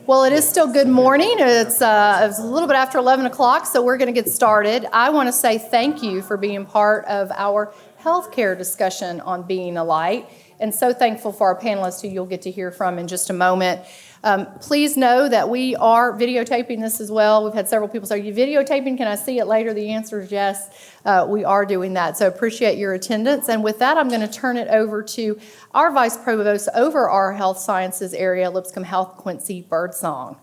Well, it is still good morning. It's a little bit after 11 o'clock, so we're going to get started. I want to say thank you for being part of our healthcare discussion on Being a Light, and so thankful for our panelists who you'll get to hear from in just a moment. Please know that we are videotaping this as well. We've had several people say, are you videotaping? Can I see it later? The answer is yes. We are doing that, so appreciate your attendance. And with that, I'm going to turn it over to our Vice Provost over our Health Sciences area, Lipscomb Health, Quincy Birdsong.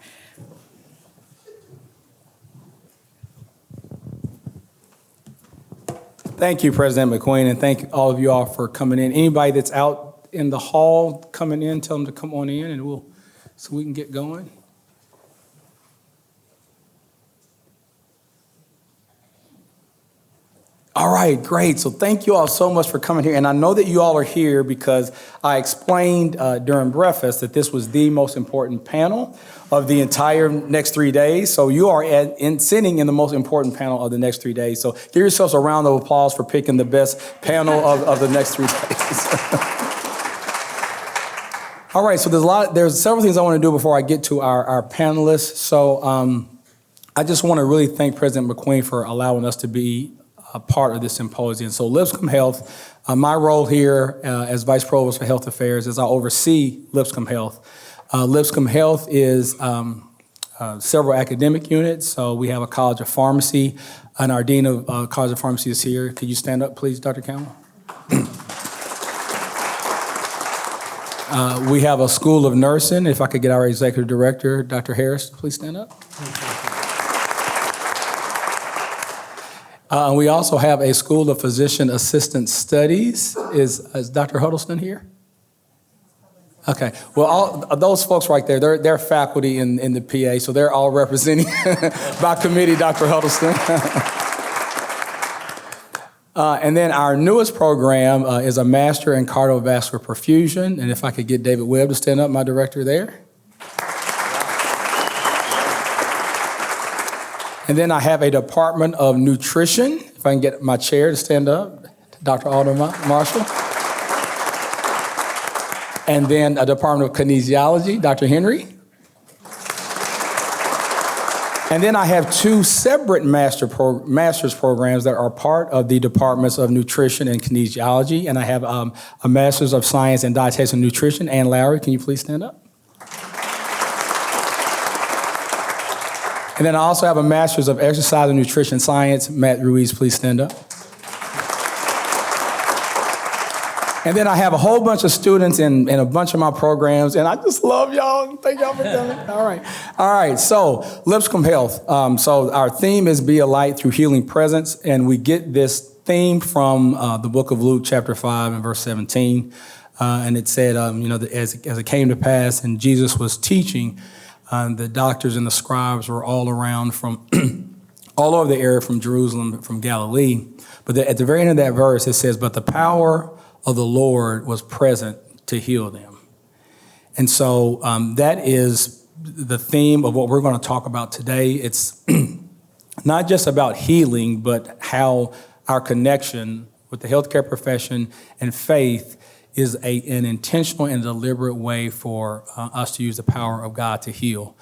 Thank you, President McQueen, and thank all of you all for coming in. Anybody that's out in the hall coming in, tell them to come on in, and so we can get going. All right, great. So thank you all so much for coming here. And I know that you all are here because I explained during breakfast that this was the most important panel of the entire next 3 days. So you are sitting in the most important panel of the next 3 days. So give yourselves a round of applause for picking the best panel of the next 3 days. All right, so there's several things I want to do before I get to our panelists. So I just want to really thank President McQueen for allowing us to be a part of this symposium. So Lipscomb Health, my role here as Vice Provost for Health Affairs is I oversee Lipscomb Health. Lipscomb Health is several academic units. So we have a College of Pharmacy, and our Dean of College of Pharmacy is here. Could you stand up, please, Dr. Conley? We have a School of Nursing. If I could get our Executive Director, Dr. Harris, please stand up. We also have a School of Physician Assistant Studies. Is Dr. Huddleston here? Okay. Well, all those folks right there, they're faculty in the PA, so they're all representing by committee Dr. Huddleston. And then our newest program is a Master in Cardiovascular Perfusion. And if I could get David Webb to stand up, my director there. And then I have a Department of Nutrition. If I can get my chair to stand up, Dr. Alden Marshall. And then a Department of Kinesiology, Dr. Henry. And then I have two separate master's programs that are part of the Departments of Nutrition and Kinesiology. And I have a Master's of Science in Dietetics and Nutrition. Ann Lowry, can you please stand up? And then I also have a Master's of Exercise and Nutrition Science. Matt Ruiz, please stand up. And then I have a whole bunch of students in a bunch of my programs, and I just love y'all. Thank y'all for coming. All right. So Lipscomb Health. So our theme is Be a Light Through Healing Presence, and we get this theme from the book of Luke, chapter 5 and verse 17. And it said, as it came to pass, and Jesus was teaching, the doctors and the scribes were all around from all over the area from Jerusalem, from Galilee. But at the very end of that verse, it says, but the power of the Lord was present to heal them. And so that is the theme of what we're going to talk about today. It's not just about healing, but how our connection with the healthcare profession and faith is an intentional and deliberate way for us to use the power of God to heal.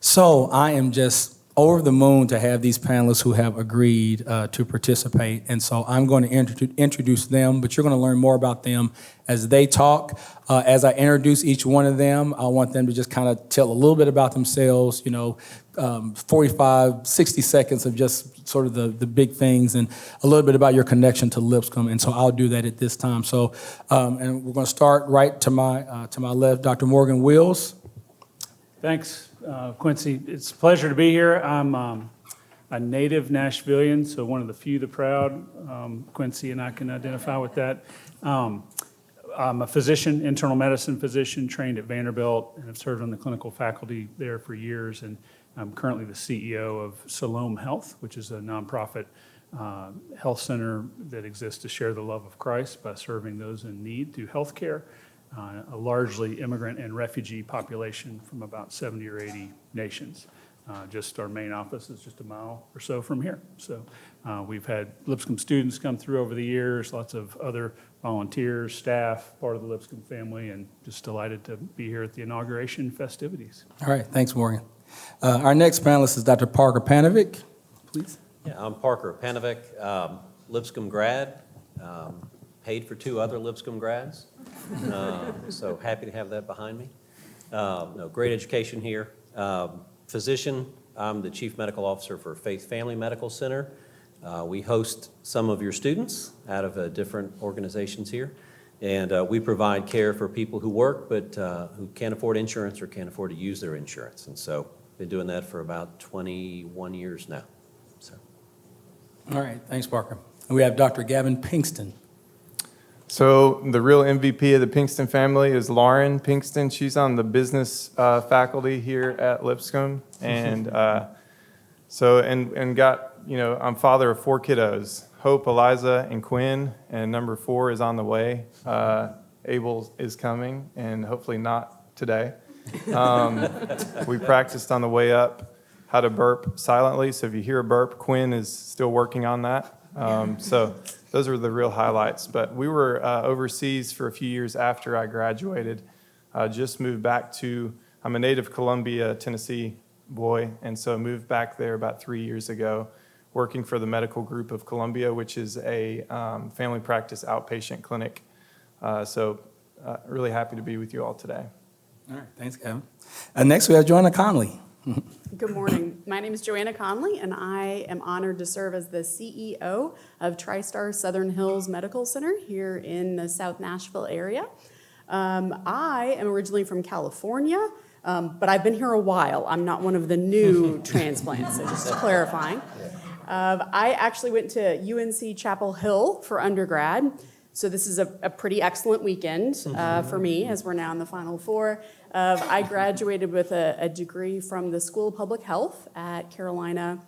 So I am just over the moon to have these panelists who have agreed to participate. And so I'm going to introduce them, but you're going to learn more about them as they talk. As I introduce each one of them, I want them to just kind of tell a little bit about themselves, 45, 60 seconds of just sort of the big things and a little bit about your connection to Lipscomb. And so I'll do that at this time. So, and we're going to start right to my left, Dr. Morgan Wills. Thanks. Quincy, it's a pleasure to be here. I'm a native Nashvilleian, so one of the few, the proud. Quincy and I can identify with that. I'm a physician, internal medicine physician, trained at Vanderbilt, and have served on the clinical faculty there for years. And I'm currently the CEO of Siloam Health, which is a nonprofit health center that exists to share the love of Christ by serving those in need through healthcare. A largely immigrant and refugee population from about 70 or 80 nations. Just our main office is just a mile or so from here. So we've had Lipscomb students come through over the years, lots of other volunteers, staff, part of the Lipscomb family, and just delighted to be here at the inauguration festivities. All right, thanks, Morgan. Our next panelist is Dr. Parker Panovic, please. Yeah, I'm Parker Panovic, Lipscomb grad, paid for 2 other Lipscomb grads, so happy to have that behind me. No, great education here. Physician, I'm the Chief Medical Officer for Faith Family Medical Center. We host some of your students out of different organizations here, and we provide care for people who work but who can't afford insurance or can't afford to use their insurance. And so been doing that for about 21 years now. So. All right, thanks, Parker. And we have Dr. Gavin Pinkston. So the real MVP of the Pinkston family is Lauren Pinkston. She's on the business faculty here at Lipscomb, and got, I'm father of 4 kiddos: Hope, Eliza, and Quinn, and number 4 is on the way. Abel is coming, and hopefully not today. We practiced on the way up how to burp silently, so if you hear a burp, Quinn is still working on that. So those are the real highlights. But we were overseas for a few years after I graduated. Just moved back I'm a native Columbia, Tennessee boy, and so moved back there about 3 years ago, working for the Medical Group of Columbia, which is a family practice outpatient clinic. Really happy to be with you all today. All right, thanks, Gavin. Next, we have Joanna Conley. Good morning. My name is Joanna Conley, and I am honored to serve as the CEO of TriStar Southern Hills Medical Center here in the South Nashville area. I am originally from California, but I've been here a while. I'm not one of the new transplants, so just clarifying. I actually went to UNC Chapel Hill for undergrad, so this is a pretty excellent weekend for me, as we're now in the Final Four. I graduated with a degree from the School of Public Health at Carolina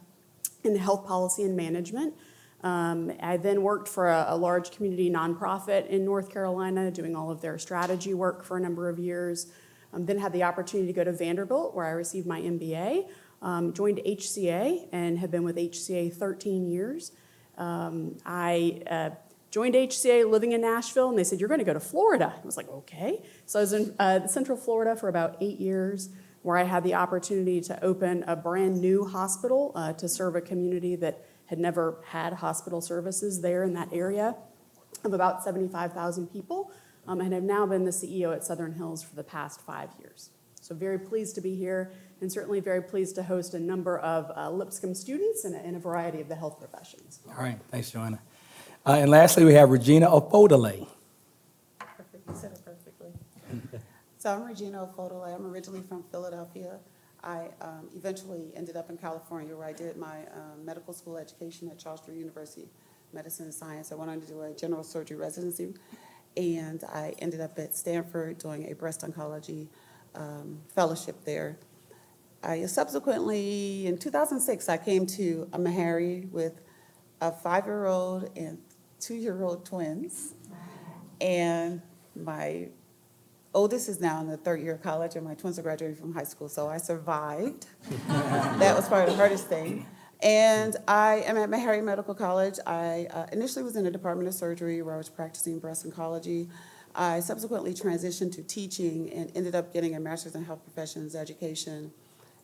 in health policy and management. I then worked for a large community nonprofit in North Carolina, doing all of their strategy work for a number of years. Then had the opportunity to go to Vanderbilt, where I received my MBA. Joined HCA and have been with HCA 13 years. I joined HCA living in Nashville, and they said, "You're going to go to Florida." I was like, okay. So I was in Central Florida for about 8 years, where I had the opportunity to open a brand new hospital to serve a community that had never had hospital services there in that area of about 75,000 people, and have now been the CEO at Southern Hills for the past 5 years. So very pleased to be here, and certainly very pleased to host a number of Lipscomb students in a variety of the health professions. All right, thanks, Joanna. And lastly, we have Regina Ofodale. Perfect, you said it perfectly. So I'm Regina Ofodale. I'm originally from Philadelphia. I eventually ended up in California, where I did my medical school education at Charles Sturt University, Medicine and Science. I went on to do a general surgery residency, and I ended up at Stanford doing a breast oncology fellowship there. I subsequently, in 2006, I came to Meharry with a 5-year-old and 2-year-old twins, and my oldest is now in the 3rd year of college, and my twins are graduating from high school, so I survived. That was probably the hardest thing. And I am at Meharry Medical College. I initially was in the Department of Surgery, where I was practicing breast oncology. I subsequently transitioned to teaching and ended up getting a master's in health professions education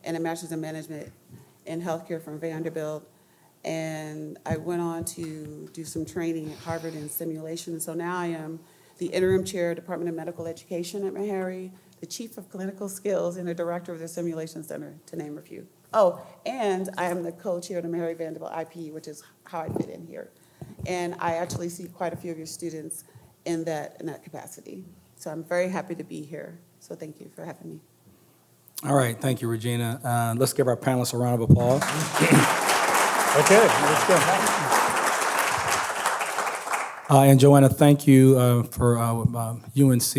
and a master's in management in healthcare from Vanderbilt. And I went on to do some training at Harvard in simulation. So now I am the interim chair of Department of Medical Education at Meharry, the chief of clinical skills, and the director of the Simulation Center, to name a few. Oh, and I am the co-chair of the Meharry Vanderbilt IPE, which is how I fit in here. And I actually see quite a few of your students in that capacity. So I'm very happy to be here. So thank you for having me. All right, thank you, Regina. Let's give our panelists a round of applause. Okay, let's go. And Joanna, thank you for UNC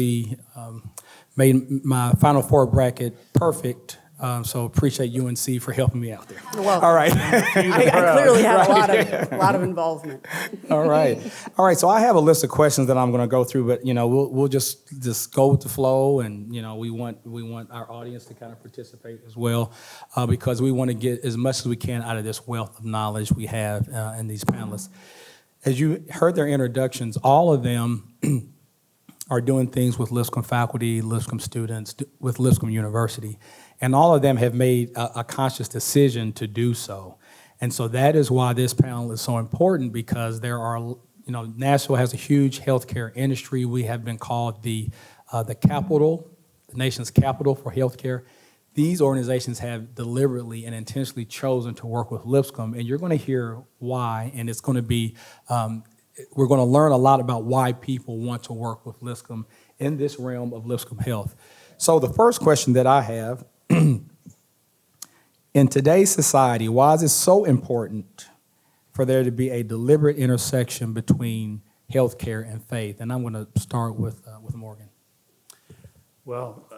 made my Final Four bracket perfect So appreciate UNC for helping me out there. Well, All right. I clearly had a lot of involvement. All right. All right. So I have a list of questions that I'm going to go through, but we'll just go with the flow, and we want our audience to kind of participate as well, because we want to get as much as we can out of this wealth of knowledge we have in these panelists. As you heard their introductions, all of them are doing things with Lipscomb faculty, Lipscomb students, with Lipscomb University. And all of them have made a conscious decision to do so. And so that is why this panel is so important, because there are, Nashville has a huge healthcare industry. We have been called the capital, the nation's capital for healthcare. These organizations have deliberately and intentionally chosen to work with Lipscomb, and you're going to hear why, and it's going to be, we're going to learn a lot about why people want to work with Lipscomb in this realm of Lipscomb Health. So the first question that I have, in today's society, why is it so important for there to be a deliberate intersection between healthcare and faith? And I'm going to start with Morgan. Well,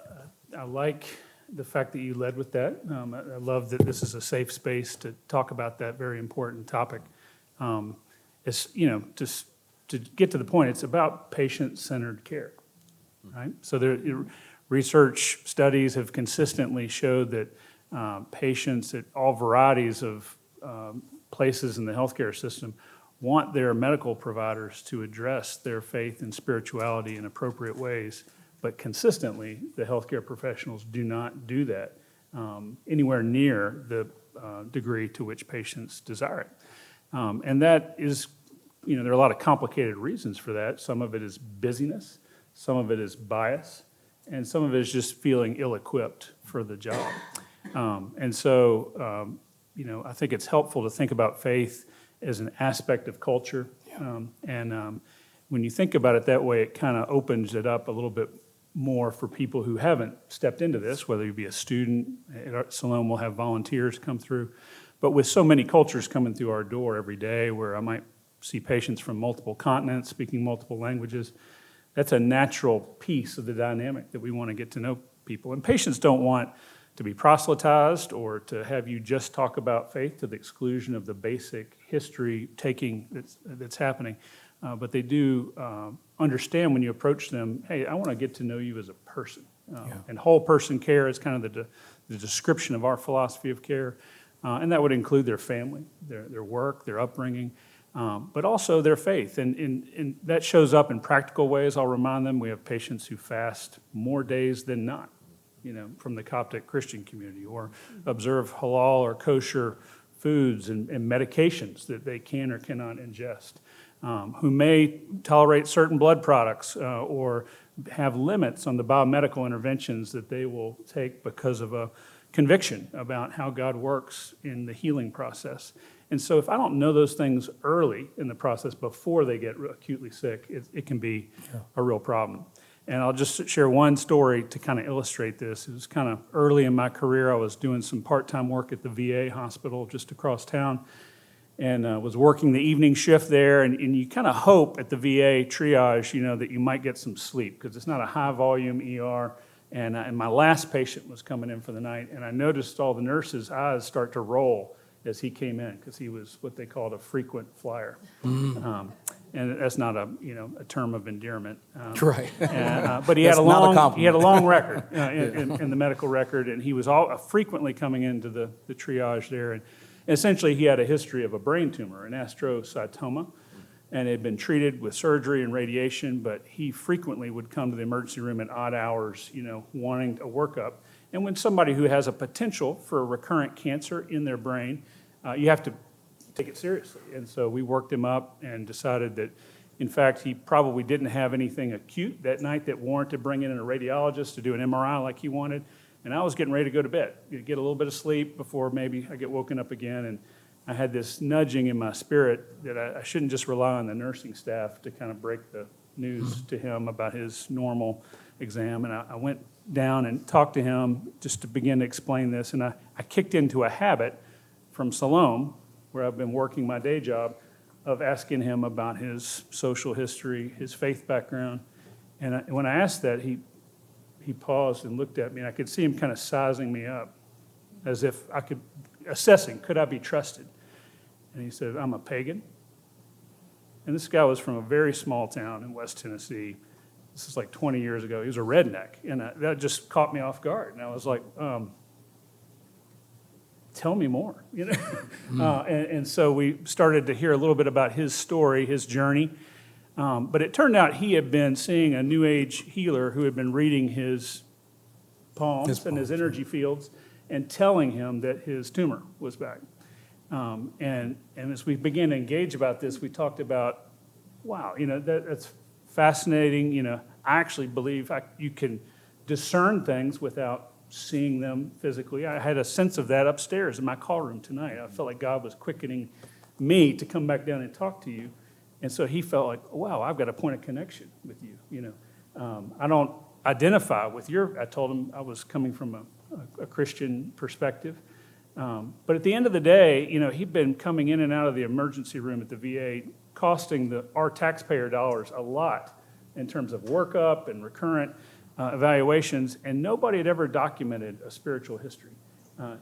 I like the fact that you led with that. I love that this is a safe space to talk about that very important topic. It's, just to get to the point, it's about patient-centered care, right? So research studies have consistently showed that patients at all varieties of places in the healthcare system want their medical providers to address their faith and spirituality in appropriate ways, but consistently, the healthcare professionals do not do that anywhere near the degree to which patients desire it. And that is, there are a lot of complicated reasons for that. Some of it is busyness, some of it is bias, and some of it is just feeling ill-equipped for the job. And so, I think it's helpful to think about faith as an aspect of culture. And when you think about it that way, it kind of opens it up a little bit more for people who haven't stepped into this, whether you be a student. At Salome, we'll have volunteers come through. But with so many cultures coming through our door every day, where I might see patients from multiple continents speaking multiple languages, that's a natural piece of the dynamic that we want to get to know people. And patients don't want to be proselytized or to have you just talk about faith to the exclusion of the basic history taking that's happening. But they do understand when you approach them, hey, I want to get to know you as a person. And whole person care is kind of the description of our philosophy of care. And that would include their family, their work, their upbringing, but also their faith. And that shows up in practical ways. I'll remind them we have patients who fast more days than not, from the Coptic Christian community, or observe halal or kosher foods and medications that they can or cannot ingest, who may tolerate certain blood products or have limits on the biomedical interventions that they will take because of a conviction about how God works in the healing process. And so if I don't know those things early in the process before they get acutely sick, it can be a real problem. And I'll just share one story to kind of illustrate this. It was kind of early in my career. I was doing some part-time work at the VA hospital just across town, and was working the evening shift there. And you kind of hope at the VA triage, that you might get some sleep, because it's not a high-volume ER. And my last patient was coming in for the night, and I noticed all the nurses' eyes start to roll as he came in, because he was what they called a frequent flyer. And that's not a term of endearment. Right. But he had a long record in the medical record, and he was frequently coming into the triage there. And essentially, he had a history of a brain tumor, an astrocytoma, and had been treated with surgery and radiation, but he frequently would come to the emergency room at odd hours, wanting a workup. And when somebody who has a potential for a recurrent cancer in their brain, you have to take it seriously. And so we worked him up and decided that, in fact, he probably didn't have anything acute that night that warranted bringing in a radiologist to do an MRI like he wanted. And I was getting ready to go to bed, get a little bit of sleep before maybe I get woken up again. And I had this nudging in my spirit that I shouldn't just rely on the nursing staff to kind of break the news to him about his normal exam. And I went down and talked to him just to begin to explain this. And I kicked into a habit from Salome, where I've been working my day job, of asking him about his social history, his faith background. And when I asked that, he paused and looked at me, and I could see him kind of sizing me up. as if I could, assessing, could I be trusted? And he said, I'm a pagan. And this guy was from a very small town in West Tennessee. This is like 20 years ago. He was a redneck, and that just caught me off guard. And I was like, tell me more, you know? And so we started to hear a little bit about his story, his journey. But it turned out he had been seeing a New Age healer who had been reading his palms and his energy fields and telling him that his tumor was back. And as we began to engage about this, we talked about, wow, you know, that's fascinating. You know, I actually believe you can discern things without seeing them physically. I had a sense of that upstairs in my call room tonight. I felt like God was quickening me to come back down and talk to you. And so he felt like, wow, I've got a point of connection with you. You know, I don't identify with I told him I was coming from a Christian perspective. But at the end of the day, you know, he'd been coming in and out of the emergency room at the VA, costing our taxpayer dollars a lot in terms of workup and recurrent evaluations, and nobody had ever documented a spiritual history.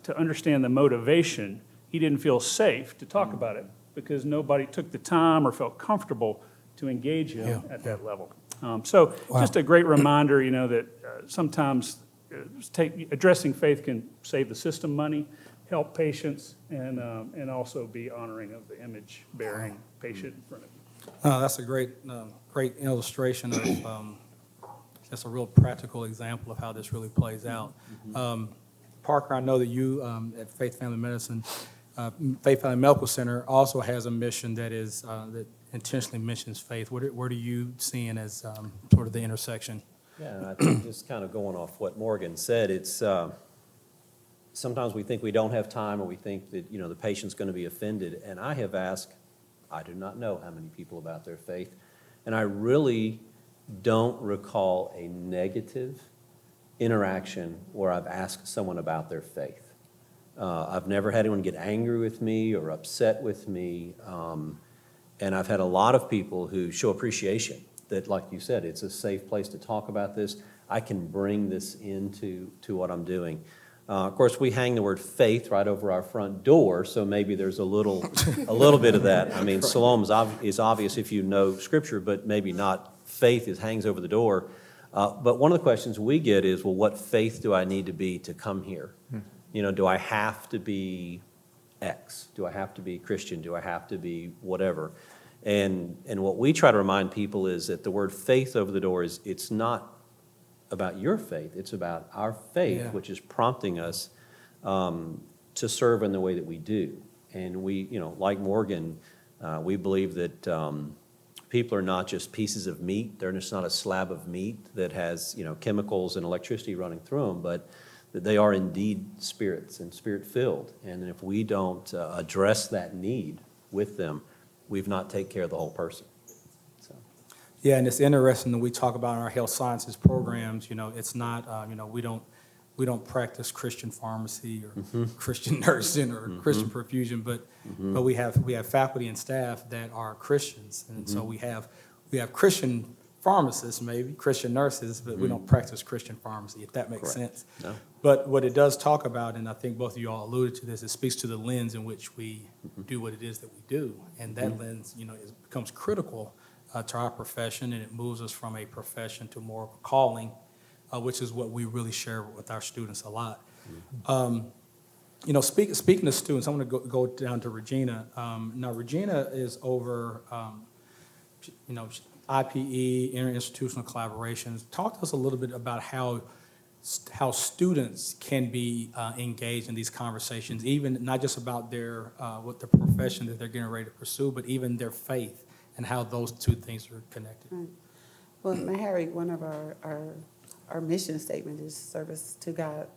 To understand the motivation, he didn't feel safe to talk about it because nobody took the time or felt comfortable to engage him at that level. Just a great reminder, you know, that sometimes addressing faith can save the system money, help patients, and also be honoring of the image-bearing patient in front of you. That's a great illustration of, that's a real practical example of how this really plays out. Parker, I know that you at Faith Family Medicine, Faith Family Medical Center also has a mission that is that intentionally mentions faith. What are you seeing as sort of the intersection? Yeah, and I think just kind of going off what Morgan said, it's sometimes we think we don't have time, or we think that, you know, the patient's going to be offended. And I have asked, I do not know how many people about their faith, and I really don't recall a negative interaction where I've asked someone about their faith. I've never had anyone get angry with me or upset with me, and I've had a lot of people who show appreciation that, like you said, it's a safe place to talk about this. I can bring this into what I'm doing. Of course, we hang the word faith right over our front door, so maybe there's a little bit of that. I mean, Shalom is obvious if you know Scripture, but maybe not. Faith hangs over the door. But one of the questions we get is, well, what faith do I need to be to come here? You know, do I have to be X? Do I have to be Christian? Do I have to be whatever? And what we try to remind people is that the word faith over the door it's not about your faith, it's about our faith, which is prompting us to serve in the way that we do. And we, you know, like Morgan, we believe that people are not just pieces of meat. They're just not a slab of meat that has, you know, chemicals and electricity running through them, but that they are indeed spirits and spirit-filled. And if we don't address that need with them, we've not taken care of the whole person. Yeah, and it's interesting that we talk about in our health sciences programs, you know, it's not, you know, we don't practice Christian pharmacy or Christian nursing or Christian perfusion, but we have faculty and staff that are Christians. And so we have Christian pharmacists, maybe, Christian nurses, but we don't practice Christian pharmacy, if that makes sense. No. But what it does talk about, and I think both of you all alluded to this, it speaks to the lens in which we do what it is that we do. And that lens, you know, becomes critical to our profession, and it moves us from a profession to more of a calling, which is what we really share with our students a lot. You know, speaking of students, I'm going to go down to Regina. Now, Regina is over, you know, IPE, interinstitutional collaborations. Talk to us a little bit about how students can be engaged in these conversations, even not just about their what the profession that they're getting ready to pursue, but even their faith and how those two things are connected. Right. Well, Harry, one of our mission statement is service to God,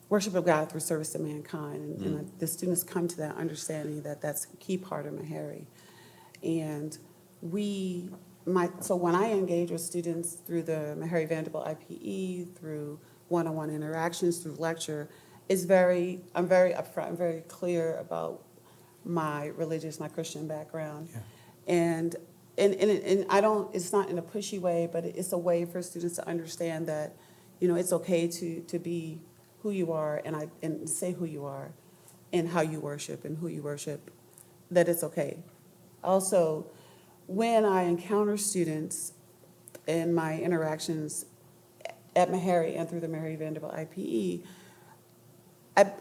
worship of God through service to mankind. And the students come to that understanding that that's a key part of Meharry. And so when I engage with students through the Meharry Vanderbilt IPE, through one-on-one interactions, through lecture, I'm very upfront, I'm very clear about my Christian background. Yeah. And I don't, it's not in a pushy way, but it's a way for students to understand that, you know, it's okay to be who you are and say who you are and how you worship and who you worship, that it's okay. Also, when I encounter students in my interactions at Meharry and through the Mary Vanderbilt IPE,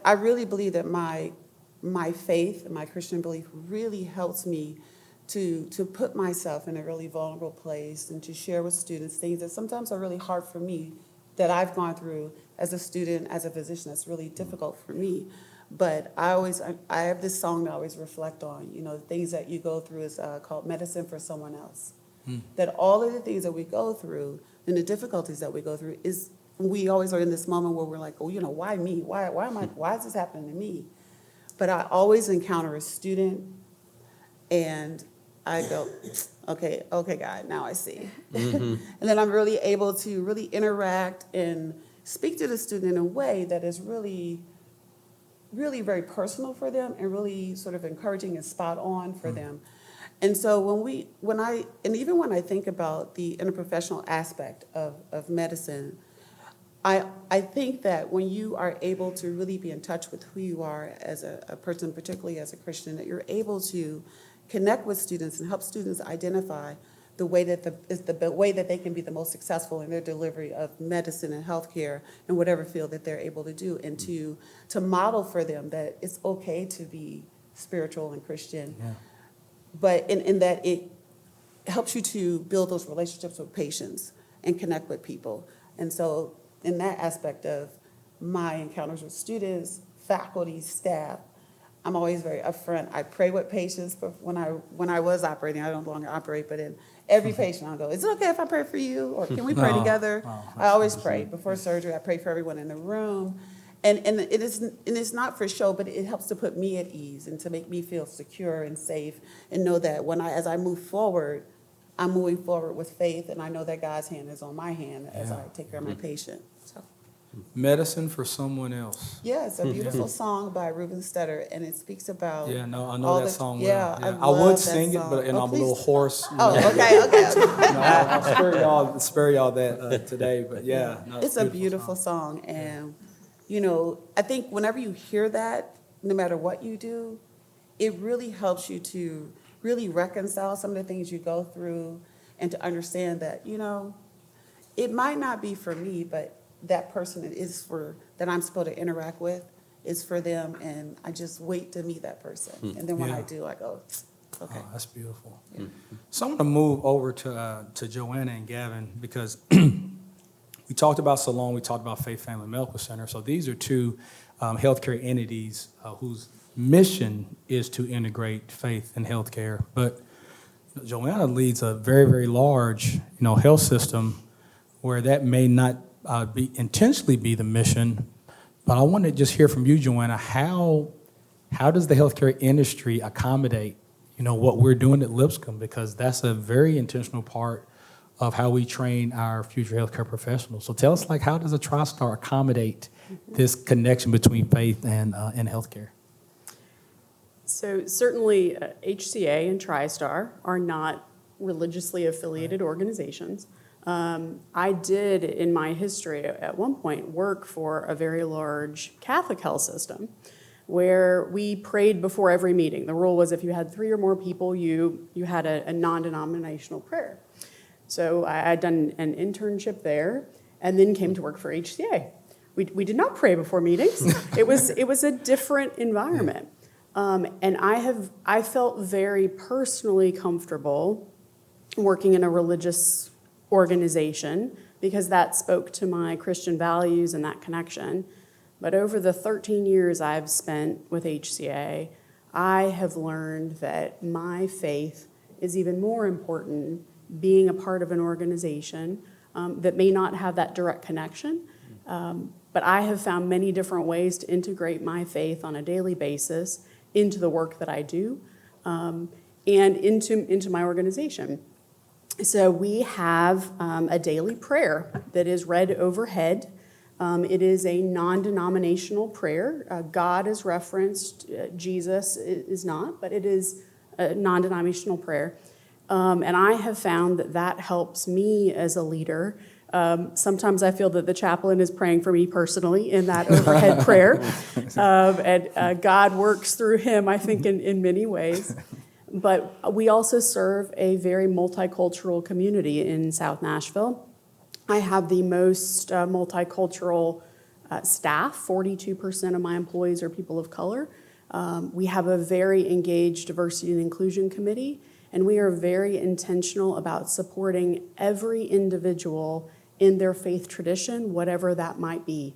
I really believe that my faith, my Christian belief really helps me to put myself in a really vulnerable place and to share with students things that sometimes are really hard for me, that I've gone through as a student, as a physician. That's really difficult for me. But I have this song that I always reflect on, the things that you go through is called Medicine for Someone Else. That all of the things that we go through and the difficulties that we go through is, we always are in this moment where we're like, oh, why me? Why is this happening to me? But I always encounter a student and I go, okay, God, now I see. And then I'm really able to really interact and speak to the student in a way that is really, really very personal for them and really sort of encouraging and spot on for them. And so when I think about the interprofessional aspect of medicine, I think that when you are able to really be in touch with who you are as a person, particularly as a Christian, that you're able to connect with students and help students identify the way that the way that they can be the most successful in their delivery of medicine and healthcare in whatever field that they're able to do, and to model for them that it's okay to be spiritual and Christian, but in that it helps you to build those relationships with patients and connect with people. And so in that aspect of my encounters with students, faculty, staff, I'm always very upfront. I pray with patients, but when I was operating, I don't longer operate, but in every patient I'll go, is it okay if I pray for you? Or can we pray together? I always pray. Before surgery, I pray for everyone in the room. And it's not for show, but it helps to put me at ease and to make me feel secure and safe and know that as I move forward, I'm moving forward with faith, and I know that God's hand is on my hand as I take care of my patient. So. Medicine for Someone Else. Yeah, it's a beautiful song by Reuben Studdard, and it speaks about. Yeah, no, I know that song well. Yeah, I would sing it, but I'm a little hoarse. Okay. I'll spare y'all that today, but yeah. No, it's a beautiful song, and I think whenever you hear that, no matter what you do, it really helps you to really reconcile some of the things you go through, and to understand that it might not be for me, but that person that I'm supposed to interact with is for them, and I just wait to meet that person. And then when I do, I go, okay. Oh, that's beautiful. Yeah. So I'm going to move over to Joanna and Gavin, because we talked about Salon, we talked about Faith Family Medical Center. So these are two healthcare entities whose mission is to integrate faith and healthcare. But Joanna leads a very, very large, health system where that may not intentionally be the mission. But I want to just hear from you, Joanna, how does the healthcare industry accommodate, what we're doing at Lipscomb? Because that's a very intentional part of how we train our future healthcare professionals. So tell us, how does a TriStar accommodate this connection between faith and healthcare? So certainly HCA and TriStar are not religiously affiliated organizations. I did, in my history, at one point, work for a very large Catholic health system where we prayed before every meeting. The rule was if you had 3 or more people, you had a non-denominational prayer. So I had done an internship there and then came to work for HCA. We did not pray before meetings. It was a different environment. And I felt very personally comfortable working in a religious organization because that spoke to my Christian values and that connection. But over the 13 years I've spent with HCA, I have learned that my faith is even more important being a part of an organization that may not have that direct connection. But I have found many different ways to integrate my faith on a daily basis into the work that I do and into my organization. So we have a daily prayer that is read overhead. It is a non-denominational prayer. God is referenced, Jesus is not, but it is a non-denominational prayer. And I have found that helps me as a leader Sometimes I feel that the chaplain is praying for me personally in that overhead prayer. And God works through him, I think, in many ways. But we also serve a very multicultural community in South Nashville. I have the most multicultural staff. 42% of my employees are people of color. We have a very engaged diversity and inclusion committee, and we are very intentional about supporting every individual in their faith tradition, whatever that might be.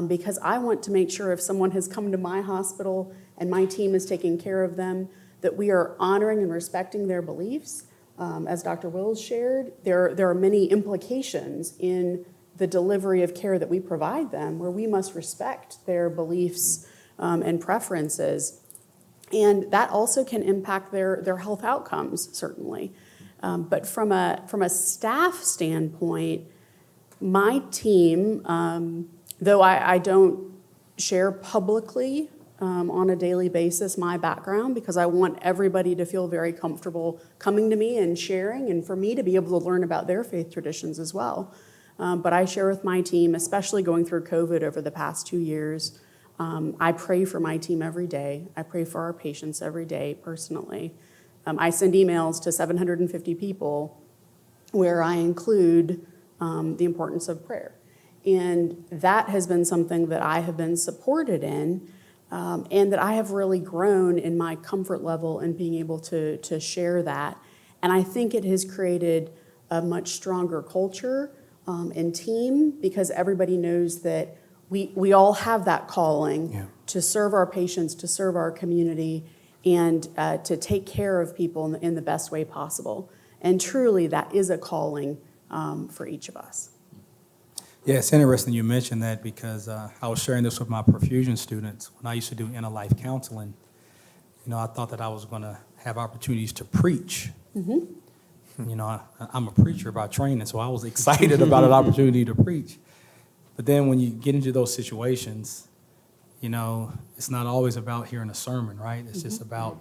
Because I want to make sure if someone has come to my hospital and my team is taking care of them, that we are honoring and respecting their beliefs. As Dr. Wills shared, there are many implications in the delivery of care that we provide them where we must respect their beliefs and preferences. And that also can impact their health outcomes, certainly. But from a staff standpoint, my team, though I don't share publicly on a daily basis my background, because I want everybody to feel very comfortable coming to me and sharing, and for me to be able to learn about their faith traditions as well. But I share with my team, especially going through COVID over the past 2 years, I pray for my team every day. I pray for our patients every day personally. I send emails to 750 people where I include the importance of prayer. And that has been something that I have been supported in, and that I have really grown in my comfort level in being able to share that. And I think it has created a much stronger culture and team, because everybody knows that we all have that calling to serve our patients, to serve our community, and to take care of people in the best way possible. And truly, that is a calling for each of us. Yeah, it's interesting you mentioned that, because I was sharing this with my perfusion students. When I used to do inner-life counseling, I thought that I was going to have opportunities to preach. Mm-hmm. I'm a preacher by training, so I was excited about an opportunity to preach. But then when you get into those situations, it's not always about hearing a sermon, right? It's just about,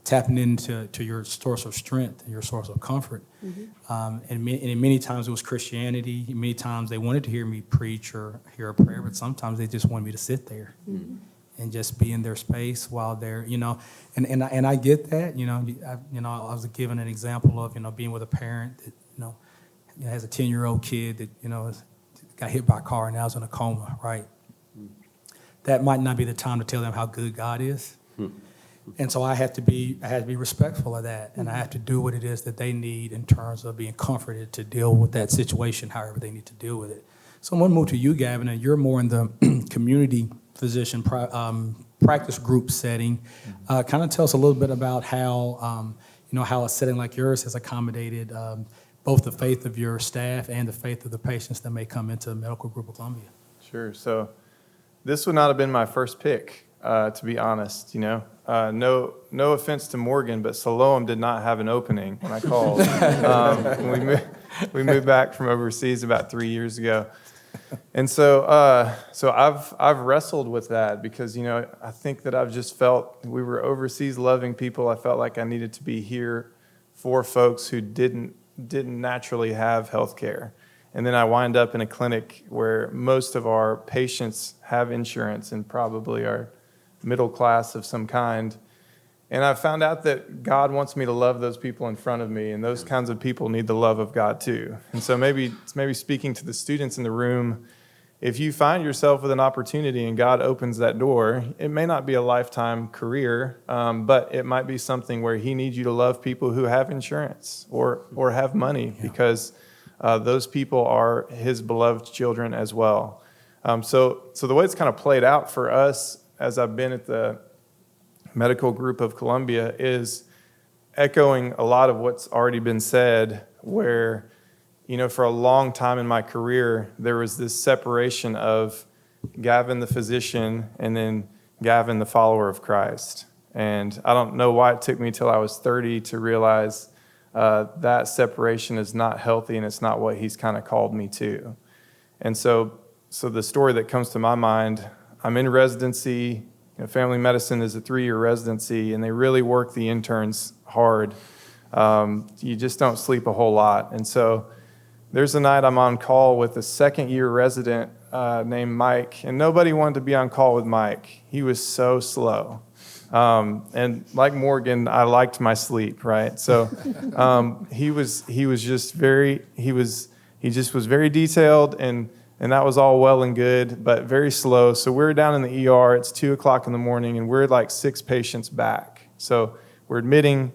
tapping into your source of strength and your source of comfort. Mm-hmm. And many times it was Christianity. Many times they wanted to hear me preach or hear a prayer, but sometimes they just wanted me to sit there and just be in their space while they're, and I get that. I was given an example of, being with a parent that, has a 10-year-old kid that, got hit by a car and now is in a coma, right? That might not be the time to tell them how good God is. And so I had to be respectful of that, and I have to do what it is that they need in terms of being comforted to deal with that situation, however they need to deal with it. So I'm going to move to you, Gavin, and you're more in the community physician practice group setting. Kind of tell us a little bit about how, how a setting like yours has accommodated both the faith of your staff and the faith of the patients that may come into the Medical Group of Columbia. Sure. So this would not have been my first pick, to be honest. No offense to Morgan, but Siloam did not have an opening when I called. We moved back from overseas about 3 years ago, and so I've wrestled with that, because I think that I've just felt we were overseas loving people. I felt like I needed to be here for folks who didn't naturally have health care. And then I wind up in a clinic where most of our patients have insurance and probably are middle class of some kind. And I found out that God wants me to love those people in front of me, and those kinds of people need the love of God too. And so maybe speaking to the students in the room, if you find yourself with an opportunity and God opens that door, it may not be a lifetime career, but it might be something where he needs you to love people who have insurance or have money, because those people are his beloved children as well. So the way it's kind of played out for us as I've been at the Medical Group of Columbia is echoing a lot of what's already been said, where, for a long time in my career, there was this separation of Gavin the physician and then Gavin the follower of Christ. And I don't know why it took me till I was 30 to realize that separation is not healthy, and it's not what he's kind of called me to. And so the story that comes to my mind, I'm in residency. Family medicine is a 3-year residency, and they really work the interns hard. You just don't sleep a whole lot. And so there's a night I'm on call with a second-year resident named Mike, and nobody wanted to be on call with Mike. He was so slow. And like Morgan, I liked my sleep, right? So he just was very detailed, and that was all well and good, but very slow. So we're down in the ER. It's 2:00 in the morning, and we're like 6 patients back. So we're admitting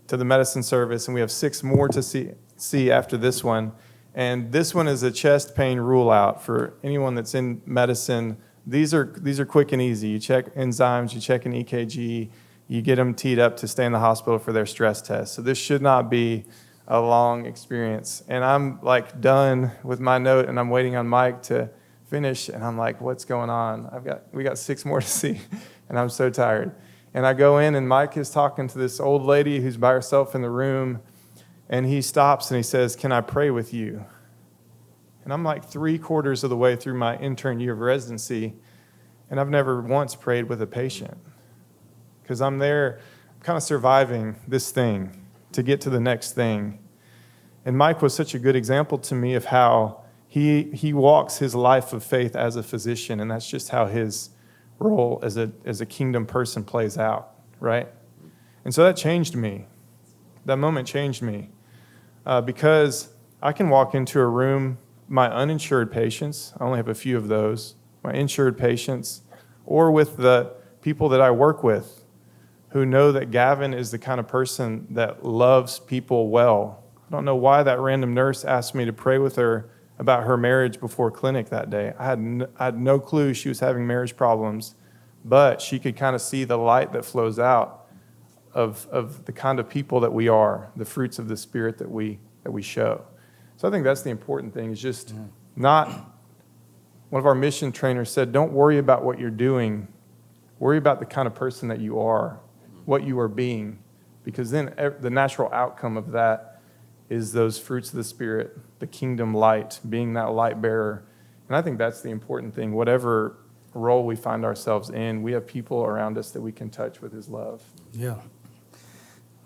to the medicine service, and we have 6 more to see after this one. And this one is a chest pain rule out for anyone that's in medicine. These are quick and easy. You check enzymes, you check an EKG, you get them teed up to stay in the hospital for their stress test. So this should not be a long experience. And I'm like done with my note, and I'm waiting on Mike to finish, and I'm like, what's going on? We got 6 more to see, and I'm so tired. And I go in, and Mike is talking to this old lady who's by herself in the room, and he stops and he says, "Can I pray with you?" And I'm like 3/4 of the way through my intern year of residency, and I've never once prayed with a patient because I'm there kind of surviving this thing to get to the next thing. And Mike was such a good example to me of how he walks his life of faith as a physician, and that's just how his role as a kingdom person plays out, right? And so that changed me. That moment changed me because I can walk into a room, my uninsured patients, I only have a few of those, my insured patients, or with the people that I work with who know that Gavin is the kind of person that loves people well. I don't know why that random nurse asked me to pray with her about her marriage before clinic that day. I had no clue she was having marriage problems, but she could kind of see the light that flows out of the kind of people that we are, the fruits of the Spirit that we show. So I think that's the important thing, is just not, one of our mission trainers said, don't worry about what you're doing, worry about the kind of person that you are, what you are being, because then the natural outcome of that is those fruits of the Spirit, the kingdom light, being that light bearer. And I think that's the important thing. Whatever role we find ourselves in, we have people around us that we can touch with His love. Yeah.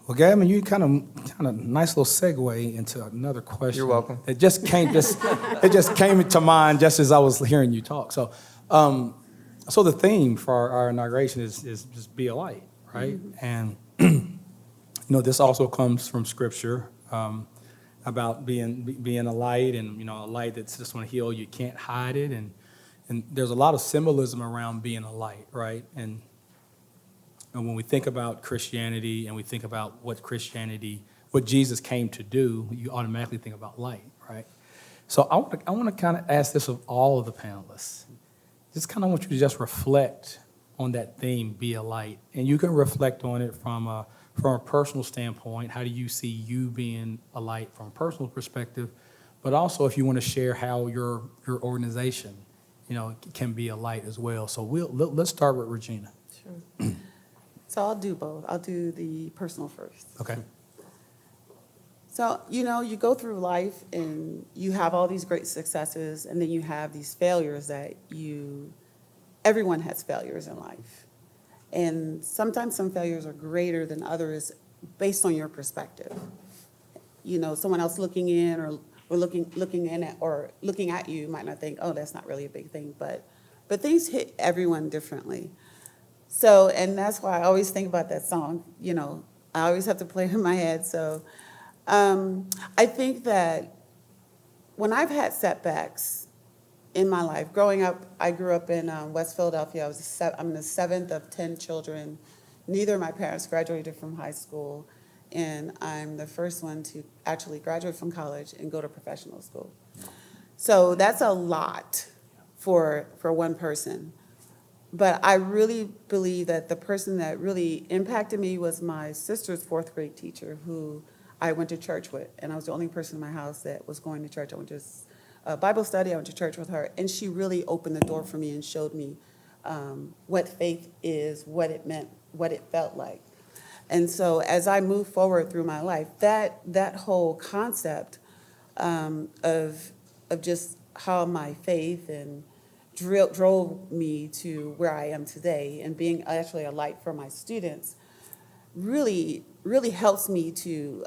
Well, Gavin, you kind of nice little segue into another question. You're welcome. It just came to mind just as I was hearing you talk. So, so the theme for our inauguration is just be a light, right? And this also comes from Scripture about being a light, and a light that's just going to heal. You can't hide it, and there's a lot of symbolism around being a light, right? And when we think about Christianity and we think about what Jesus came to do, you automatically think about light, right? So I want to kind of ask this of all of the panelists. Just kind of want you to just reflect on that theme, be a light. And you can reflect on it from a personal standpoint. How do you see you being a light from a personal perspective? But also if you want to share how your organization, can be a light as well. So let's start with Regina. Sure. So I'll do both. I'll do the personal first. Okay. So, you go through life and you have all these great successes, and then you have these failures that everyone has failures in life. And sometimes some failures are greater than others based on your perspective. Someone else looking in or looking at you might not think, oh, that's not really a big thing, but things hit everyone differently. So, and that's why I always think about that song, I always have to play it in my head. So I think that when I've had setbacks in my life, growing up, I grew up in West Philadelphia. I'm the 7th of 10 children. Neither of my parents graduated from high school, and I'm the first one to actually graduate from college and go to professional school. So that's a lot for one person. But I really believe that the person that really impacted me was my sister's 4th grade teacher, who I went to church with. And I was the only person in my house that was going to church. I went to a Bible study. I went to church with her. And she really opened the door for me and showed me what faith is, what it meant, what it felt like. And so as I move forward through my life, that whole concept of just how my faith and drove me to where I am today, and being actually a light for my students really, really helps me to,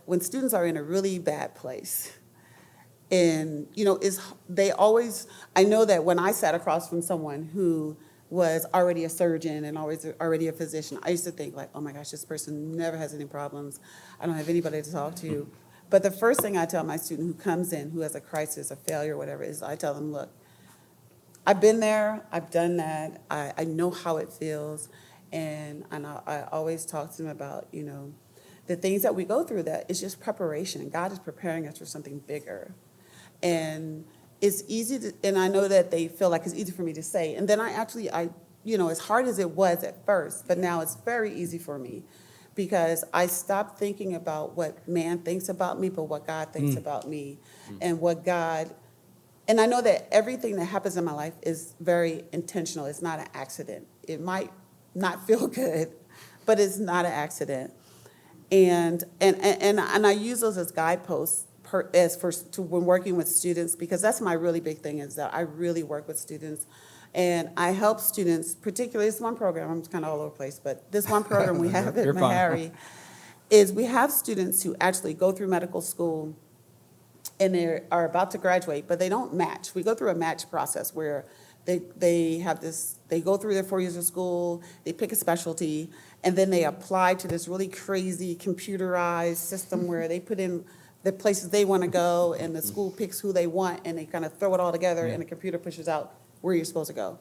when students are in a really bad place, And, they always, I know that when I sat across from someone who was already a surgeon and already a physician, I used to think like, oh my gosh, this person never has any problems. I don't have anybody to talk to. But the first thing I tell my student who comes in, who has a crisis, a failure, whatever, is I tell them, look, I've been there, I've done that, I know how it feels. And I always talk to them about, the things that we go through, that it's just preparation. God is preparing us for something bigger. And it's easy to, and I know that they feel like it's easy for me to say. And then as hard as it was at first, but now it's very easy for me because I stopped thinking about what man thinks about me, but what God thinks about me and and I know that everything that happens in my life is very intentional. It's not an accident. It might not feel good, but it's not an accident. And I use those as guideposts when working with students, because that's my really big thing, is that I really work with students. And I help students, particularly this one program, I'm kind of all over the place, but this one program we have at Meharry is we have students who actually go through medical school and they are about to graduate, but they don't match. We go through a match process where they go through their 4 years of school, they pick a specialty, and then they apply to this really crazy computerized system where they put in the places they want to go, and the school picks who they want, and they kind of throw it all together, and the computer pushes out where you're supposed to go.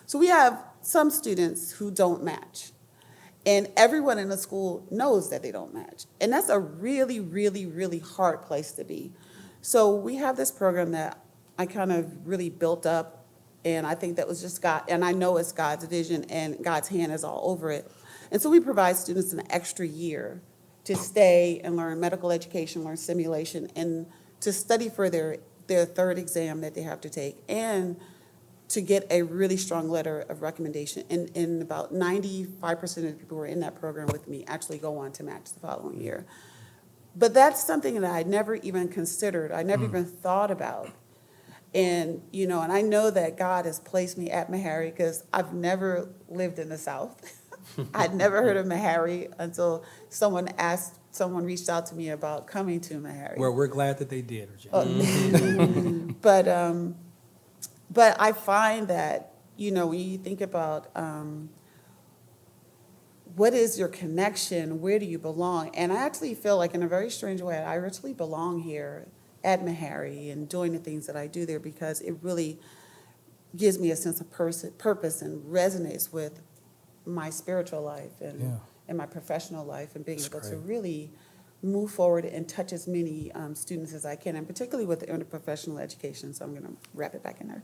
So we have some students who don't match, and everyone in the school knows that they don't match. And that's a really, really, really hard place to be. So we have this program that I kind of really built up, and I think that was just God, and I know it's God's vision, and God's hand is all over it. And so we provide students an extra year to stay and learn medical education, learn simulation, and to study for their third exam that they have to take, and to get a really strong letter of recommendation. And about 95% of the people who are in that program with me actually go on to match the following year. But that's something that I never even considered. I never even thought about. And, and I know that God has placed me at Meharry because I've never lived in the South. I'd never heard of Meharry until someone reached out to me about coming to Meharry. Well, we're glad that they did, Regina. But I find that, when you think about what is your connection, where do you belong? And I actually feel like, in a very strange way, I actually belong here at Meharry and doing the things that I do there, because it really gives me a sense of purpose and resonates with my spiritual life and my professional life, and being able to really move forward and touch as many students as I can, and particularly with the interprofessional education. So I'm going to wrap it back in there.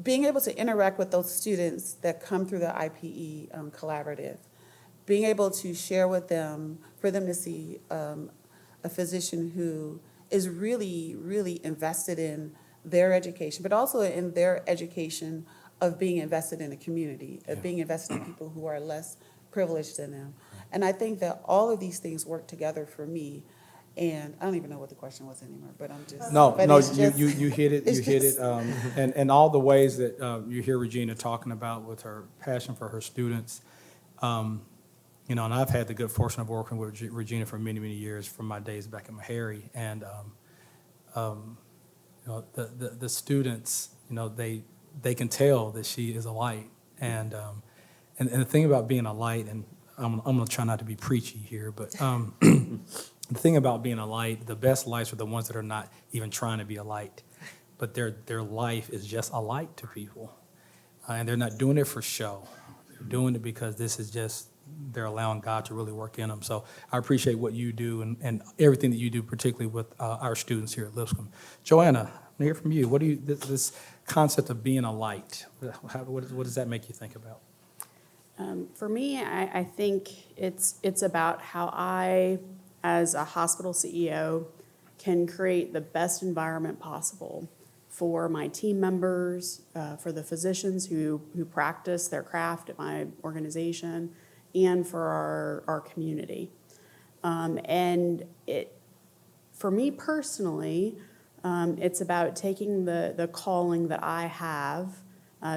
Being able to interact with those students that come through the IPE collaborative, being able to share with them, for them to see a physician who is really, really invested in their education, but also in their education of being invested in a community, of being invested in people who are less privileged than them. And I think that all of these things work together for me. And I don't even know what the question was anymore, but I'm just... No, you hit it, and all the ways that you hear Regina talking about with her passion for her students, and I've had the good fortune of working with Regina for many, many years from my days back at Meharry, and the students, they can tell that she is a light, and the thing about being a light, and I'm going to try not to be preachy here, but the thing about being a light, the best lights are the ones that are not even trying to be a light, but their life is just a light to people, and they're not doing it for show. They're doing it because this is just, they're allowing God to really work in them. So I appreciate what you do and everything that you do, particularly with our students here at Lipscomb. Joanna, I want to hear from you. What do you, this concept of being a light, what does that make you think about? For me, I think it's about how I, as a hospital CEO, can create the best environment possible for my team members, for the physicians who practice their craft at my organization, and for our community. And for me personally, it's about taking the calling that I have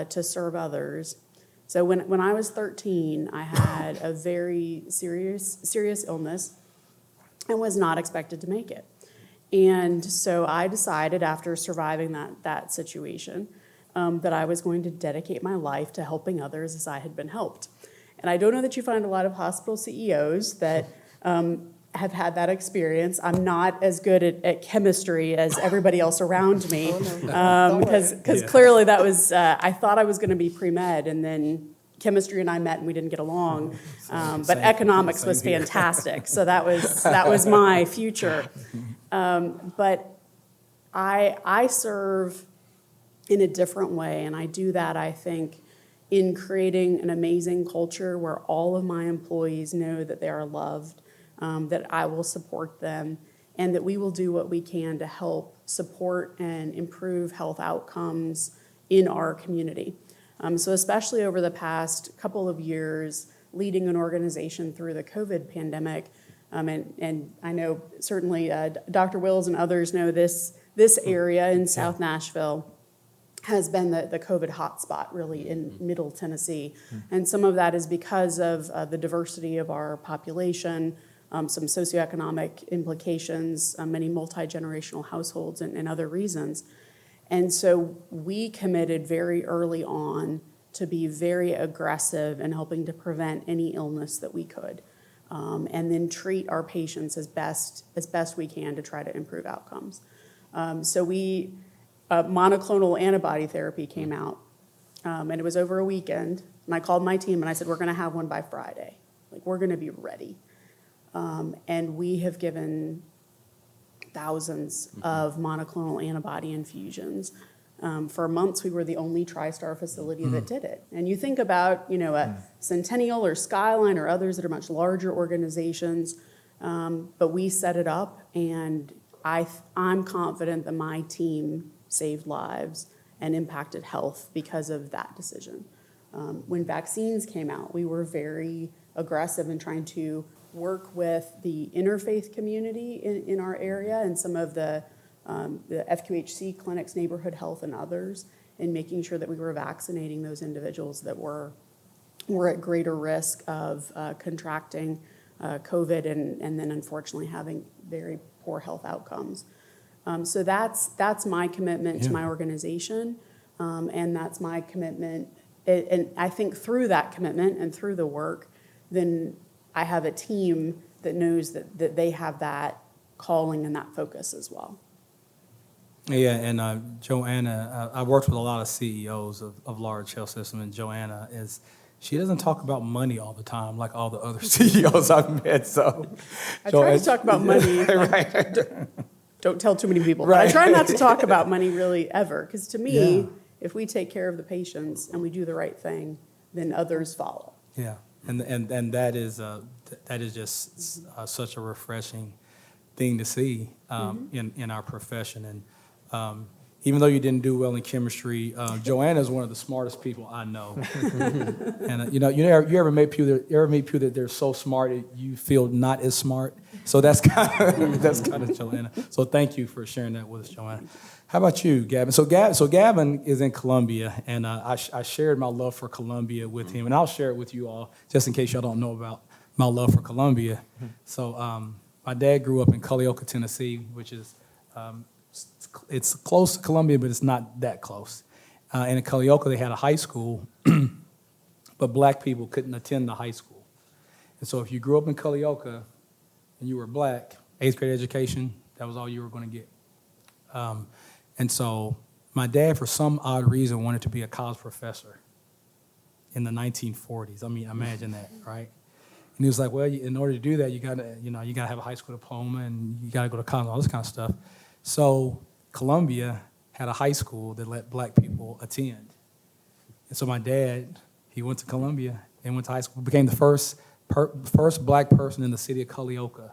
to serve others. So when I was 13, I had a very serious illness and was not expected to make it. And so I decided after surviving that situation that I was going to dedicate my life to helping others as I had been helped. And I don't know that you find a lot of hospital CEOs that have had that experience. I'm not as good at chemistry as everybody else around me, because clearly that was, I thought I was going to be pre-med, and then chemistry and I met and we didn't get along. But economics was fantastic, so that was my future. But I serve in a different way, and I do that, I think, in creating an amazing culture where all of my employees know that they are loved, that I will support them, and that we will do what we can to help support and improve health outcomes in our community. So especially over the past couple of years, leading an organization through the COVID pandemic, and I know certainly Dr. Wills and others know this area in South Nashville has been the COVID hotspot really in Middle Tennessee. And some of that is because of the diversity of our population, some socioeconomic implications, many multi-generational households, and other reasons. And so we committed very early on to be very aggressive in helping to prevent any illness that we could, and then treat our patients as best we can to try to improve outcomes. So monoclonal antibody therapy came out, and it was over a weekend. And I called my team and I said, we're going to have one by Friday. Like, we're going to be ready. And we have given thousands of monoclonal antibody infusions. For months, we were the only TriStar facility that did it. And you think about, a Centennial or Skyline or others that are much larger organizations, but we set it up, and I'm confident that my team saved lives and impacted health because of that decision. When vaccines came out, we were very aggressive in trying to work with the interfaith community in our area and some of the FQHC clinics, neighborhood health, and others, in making sure that we were vaccinating those individuals that were at greater risk of contracting COVID and then unfortunately having very poor health outcomes. So that's my commitment to my organization, and that's my commitment. And I think through that commitment and through the work, then I have a team that knows that they have that calling and that focus as well. Yeah, and Joanna, I worked with a lot of CEOs of large health systems, and Joanna she doesn't talk about money all the time like all the other CEOs I've met. So I try to talk about money. Right. Don't tell too many people. Right. But I try not to talk about money really ever, because to me, if we take care of the patients and we do the right thing, then others follow. Yeah, and that is just such a refreshing thing to see in our profession. And even though you didn't do well in chemistry, Joanna is one of the smartest people I know. And you ever meet people that they're so smart you feel not as smart. So that's kind of Joanna. So thank you for sharing that with us, Joanna. How about you, Gavin? So Gavin is in Columbia, and I shared my love for Columbia with him, and I'll share it with you all just in case y'all don't know about my love for Columbia. So my dad grew up in Culleoka, Tennessee, which is it's close to Columbia, but it's not that close. And in Culleoka, they had a high school, but black people couldn't attend the high school. And so if you grew up in Culleoka and you were black, 8th grade education, that was all you were going to get. And so my dad, for some odd reason, wanted to be a college professor in the 1940s. I mean, imagine that, right? And he was like, well, in order to do that, you gotta have a high school diploma, and you gotta go to college, all this kind of stuff. So Columbia had a high school that let black people attend. And so my dad, he went to Columbia and went to high school, became the first black person in the city of Culleoka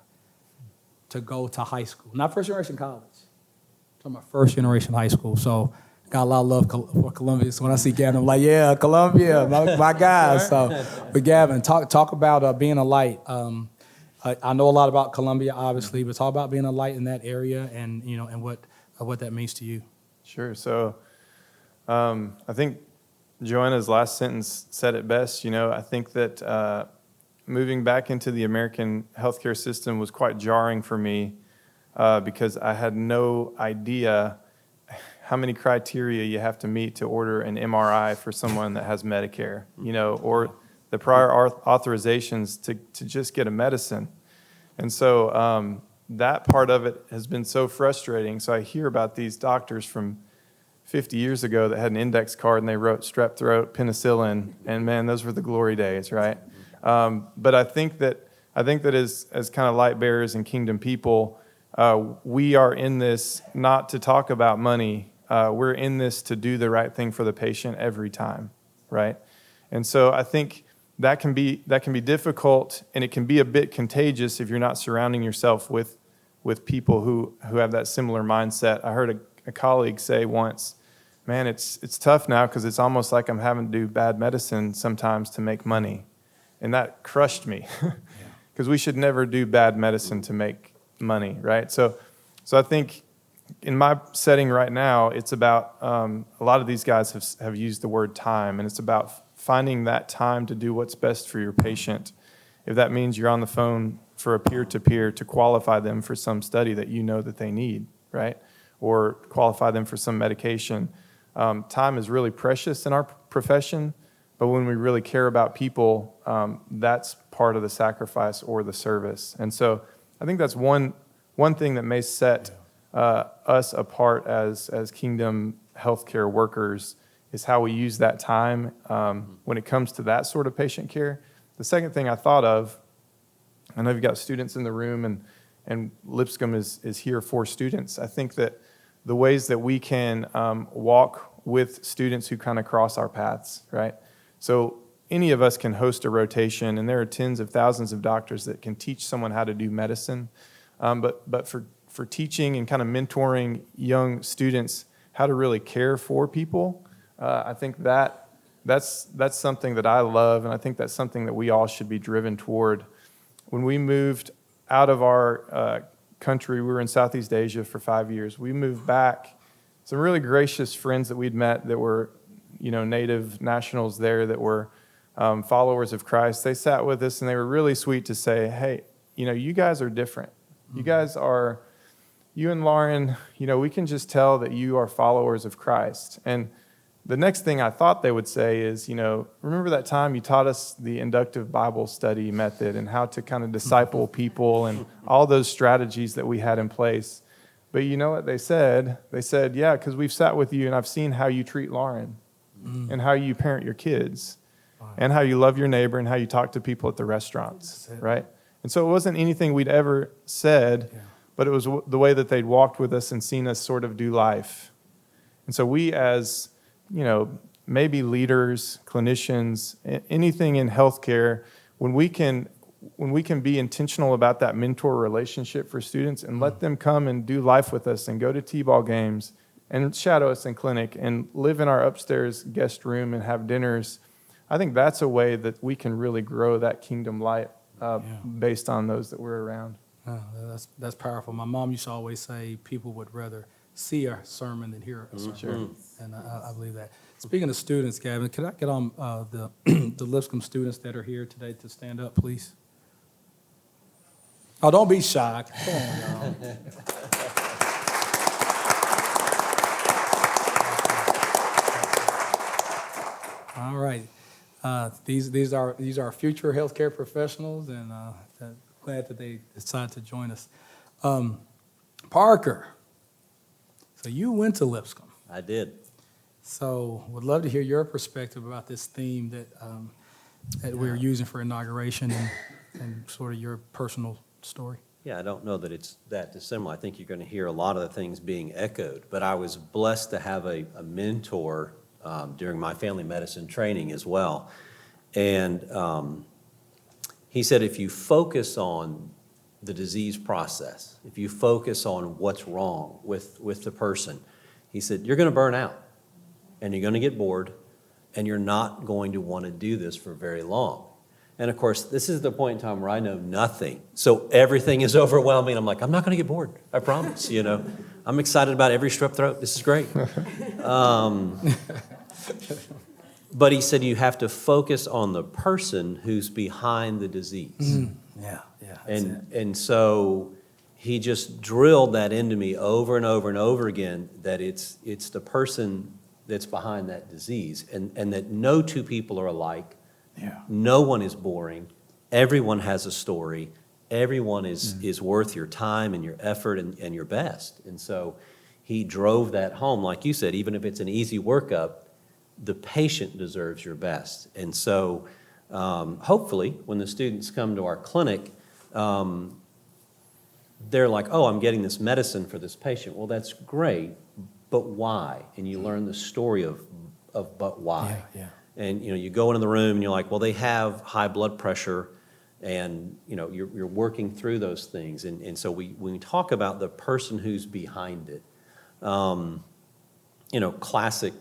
to go to high school. Not first generation college. I'm talking about first generation high school. So got a lot of love for Columbia. So when I see Gavin, I'm like, yeah, Columbia, my guy. So, but Gavin, talk about being a light. I know a lot about Columbia, obviously, but talk about being a light in that area and what that means to you. Sure. So I think Joanna's last sentence said it best. I think that moving back into the American healthcare system was quite jarring for me because I had no idea how many criteria you have to meet to order an MRI for someone that has Medicare, or the prior authorizations to just get a medicine. And so that part of it has been so frustrating. So I hear about these doctors from 50 years ago that had an index card and they wrote strep throat, penicillin, and man, those were the glory days, right? But I think that as kind of light bearers and kingdom people, we are in this not to talk about money. We're in this to do the right thing for the patient every time, right? And so I think that can be difficult, and it can be a bit contagious if you're not surrounding yourself with people who have that similar mindset. I heard a colleague say once, man, it's tough now because it's almost like I'm having to do bad medicine sometimes to make money. And that crushed me because we should never do bad medicine to make money, right? So I think in my setting right now, it's about a lot of these guys have used the word time, and it's about finding that time to do what's best for your patient. If that means you're on the phone for a peer-to-peer to qualify them for some study that you know that they need, right? Or qualify them for some medication. Time is really precious in our profession, but when we really care about people, that's part of the sacrifice or the service. And so I think that's one thing that may set us apart as kingdom healthcare workers is how we use that time when it comes to that sort of patient care. The second thing I thought of, I know you've got students in the room, and Lipscomb is here for students. I think that the ways that we can walk with students who kind of cross our paths, right? So any of us can host a rotation, and there are tens of thousands of doctors that can teach someone how to do medicine. But for teaching and kind of mentoring young students how to really care for people, I think that's something that I love, and I think that's something that we all should be driven toward. When we moved out of our country, we were in Southeast Asia for 5 years. We moved back. Some really gracious friends that we'd met that were, native nationals there that were followers of Christ. They sat with us, and they were really sweet to say, hey, you guys are different. You and Lauren, we can just tell that you are followers of Christ. And the next thing I thought they would say is, remember that time you taught us the inductive Bible study method and how to kind of disciple people and all those strategies that we had in place. But you know what they said? They said, yeah, because we've sat with you and I've seen how you treat Lauren and how you parent your kids and how you love your neighbor and how you talk to people at the restaurants, right? And so it wasn't anything we'd ever said, but it was the way that they'd walked with us and seen us sort of do life. And so we as maybe leaders, clinicians, anything in healthcare, when we can be intentional about that mentor relationship for students and let them come and do life with us and go to T-ball games and shadow us in clinic and live in our upstairs guest room and have dinners, I think that's a way that we can really grow that kingdom light based on those that we're around. Oh, that's powerful. My mom used to always say people would rather see a sermon than hear a sermon. Sure. And I believe that. Speaking of students, Gavin, could I get on the Lipscomb students that are here today to stand up, please? Oh, don't be shy. Come on, y'all. All right. These are future healthcare professionals, and glad that they decided to join us. Parker, so you went to Lipscomb. I did. So would love to hear your perspective about this theme that we're using for inauguration and sort of your personal story. Yeah, I don't know that it's that dissimilar. I think you're going to hear a lot of the things being echoed, but I was blessed to have a mentor during my family medicine training as well. And he said, if you focus on the disease process, if you focus on what's wrong with the person, he said, you're going to burn out and you're going to get bored and you're not going to want to do this for very long. And of course, this is the point in time where I know nothing. So everything is overwhelming. I'm like, I'm not going to get bored. I promise, I'm excited about every strep throat. This is great. But he said you have to focus on the person who's behind the disease. Yeah. And so he just drilled that into me over and over and over again, that it's the person that's behind that disease, and that no two people are alike. Yeah. No one is boring. Everyone has a story. Everyone is worth your time and your effort and your best. And so he drove that home. Like you said, even if it's an easy workup, the patient deserves your best. And so hopefully when the students come to our clinic, they're like, oh, I'm getting this medicine for this patient. Well, that's great, but why? And you learn the story of but why. Yeah. And you go into the room and you're like, well, they have high blood pressure, and you're working through those things. And so when we talk about the person who's behind it, classic.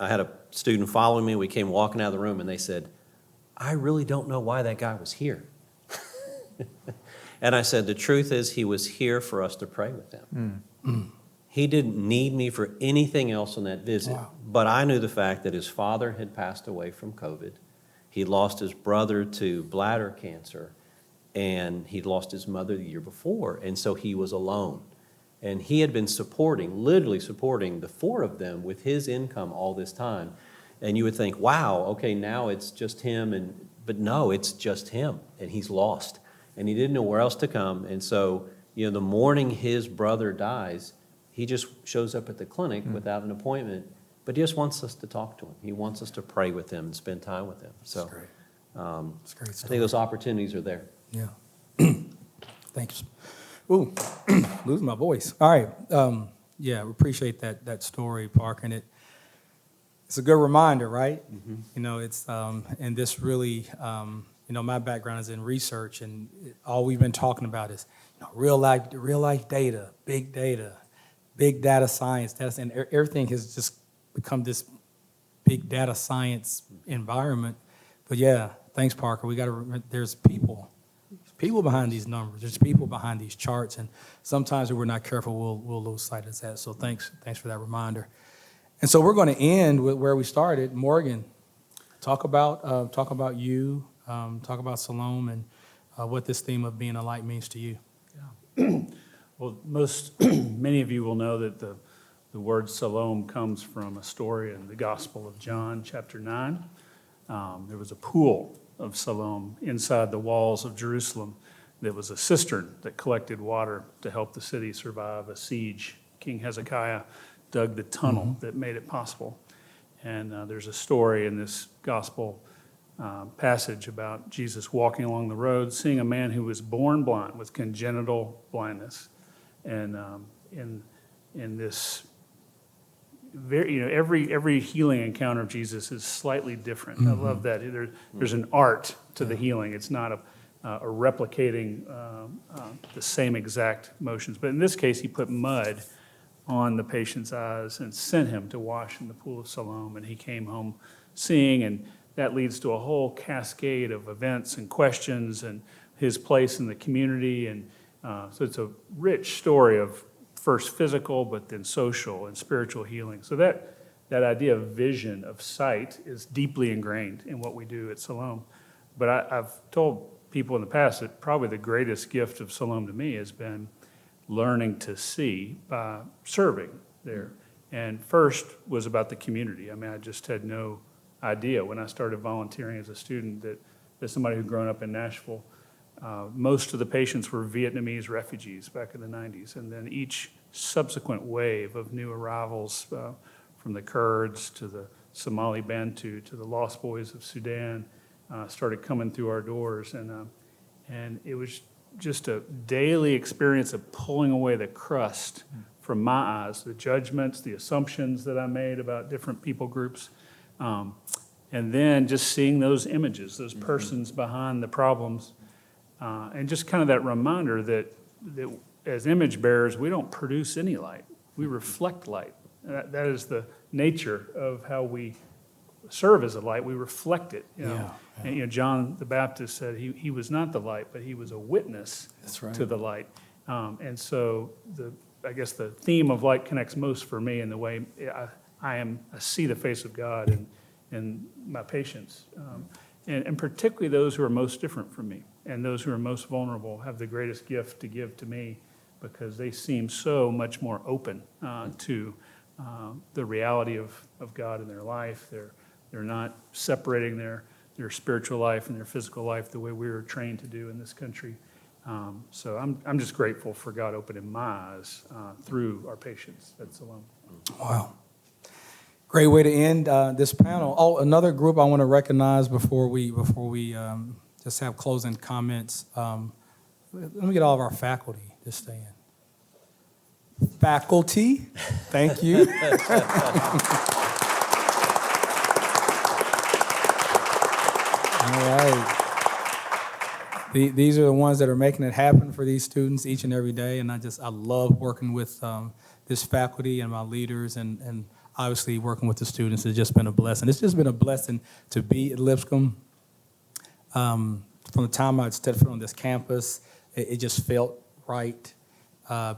I had a student following me. We came walking out of the room and they said, I really don't know why that guy was here. And I said, the truth is he was here for us to pray with him. He didn't need me for anything else on that visit. Wow. But I knew the fact that his father had passed away from COVID. He lost his brother to bladder cancer, and he'd lost his mother the year before. And so he was alone. And he had been literally supporting the four of them with his income all this time. And you would think, wow, okay, now it's just him. But no, it's just him, and he's lost. And he didn't know where else to come. And so, the morning his brother dies, he just shows up at the clinic without an appointment, but he just wants us to talk to him. He wants us to pray with him and spend time with him. So That's great. That's a great I story. think those opportunities are there. Yeah. Thanks. Ooh, losing my voice. All right. Yeah, we appreciate that story, Parker, and it's a good reminder, right? It's and this really, my background is in research, and all we've been talking about is real life data, big data science, and everything has just become this big data science environment. But yeah, thanks, Parker. We got to remember there's people behind these numbers. There's people behind these charts, and sometimes if we're not careful, we'll lose sight of that. So thanks for that reminder. And so we're going to end with where we started. Morgan, talk about you, talk about Siloam, and what this theme of being a light means to you. Well, many of you will know that the word Siloam comes from a story in the Gospel of John, chapter 9. There was a pool of Siloam inside the walls of Jerusalem. There was a cistern that collected water to help the city survive a siege. King Hezekiah dug the tunnel that made it possible. And there's a story in this gospel passage about Jesus walking along the road, seeing a man who was born blind with congenital blindness. And in this every healing encounter of Jesus is slightly different. I love that. There's an art to the healing. It's not a replicating the same exact motions. But in this case, he put mud on the patient's eyes and sent him to wash in the pool of Siloam, and he came home seeing, and that leads to a whole cascade of events and questions and his place in the community. And so it's a rich story of first physical, but then social and spiritual healing. So that idea of vision, of sight, is deeply ingrained in what we do at Siloam. But I've told people in the past that probably the greatest gift of Siloam to me has been learning to see by serving there. And first was about the community. I mean, I just had no idea when I started volunteering as a student that as somebody who'd grown up in Nashville, most of the patients were Vietnamese refugees back in the 90s. And then each subsequent wave of new arrivals from the Kurds to the Somali Bantu to the Lost Boys of Sudan started coming through our doors. And it was just a daily experience of pulling away the crust from my eyes, the judgments, the assumptions that I made about different people groups. And then just seeing those images, those persons behind the problems, and just kind of that reminder that as image bearers, we don't produce any light. We reflect light. That is the nature of how we serve as a light. We reflect it. And John the Baptist said he was not the light, but he was a witness to the light. And so I guess the theme of light connects most for me in the way I see the face of God in my patients. And particularly those who are most different from me and those who are most vulnerable have the greatest gift to give to me because they seem so much more open to the reality of God in their life. They're not separating their spiritual life and their physical life the way we were trained to do in this country. So I'm just grateful for God opening my eyes through our patients. That's alone. Wow. Great way to end this panel. Oh, another group I want to recognize before we just have closing comments. Let me get all of our faculty to stay in. Faculty, thank you. All right. These are the ones that are making it happen for these students each and every day, and I love working with this faculty and my leaders, and obviously working with the students has just been a blessing. It's just been a blessing to be at Lipscomb. From the time I stepped foot on this campus, it just felt right.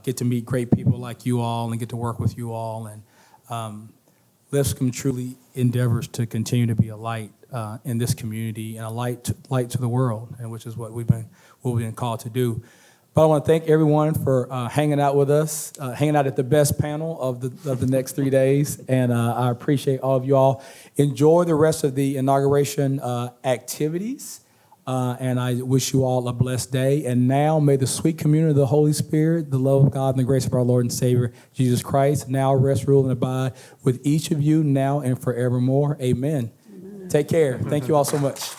Get to meet great people like you all and get to work with you all, and Lipscomb truly endeavors to continue to be a light in this community and a light to the world, and which is what we've been called to do. But I want to thank everyone for hanging out with us, hanging out at the best panel of the next 3 days, and I appreciate all of you all. Enjoy the rest of the inauguration activities, and I wish you all a blessed day. And now may the sweet communion of the Holy Spirit, the love of God, and the grace of our Lord and Savior, Jesus Christ, now rest, rule, and abide with each of you now and forevermore. Amen. Take care. Thank you all so much.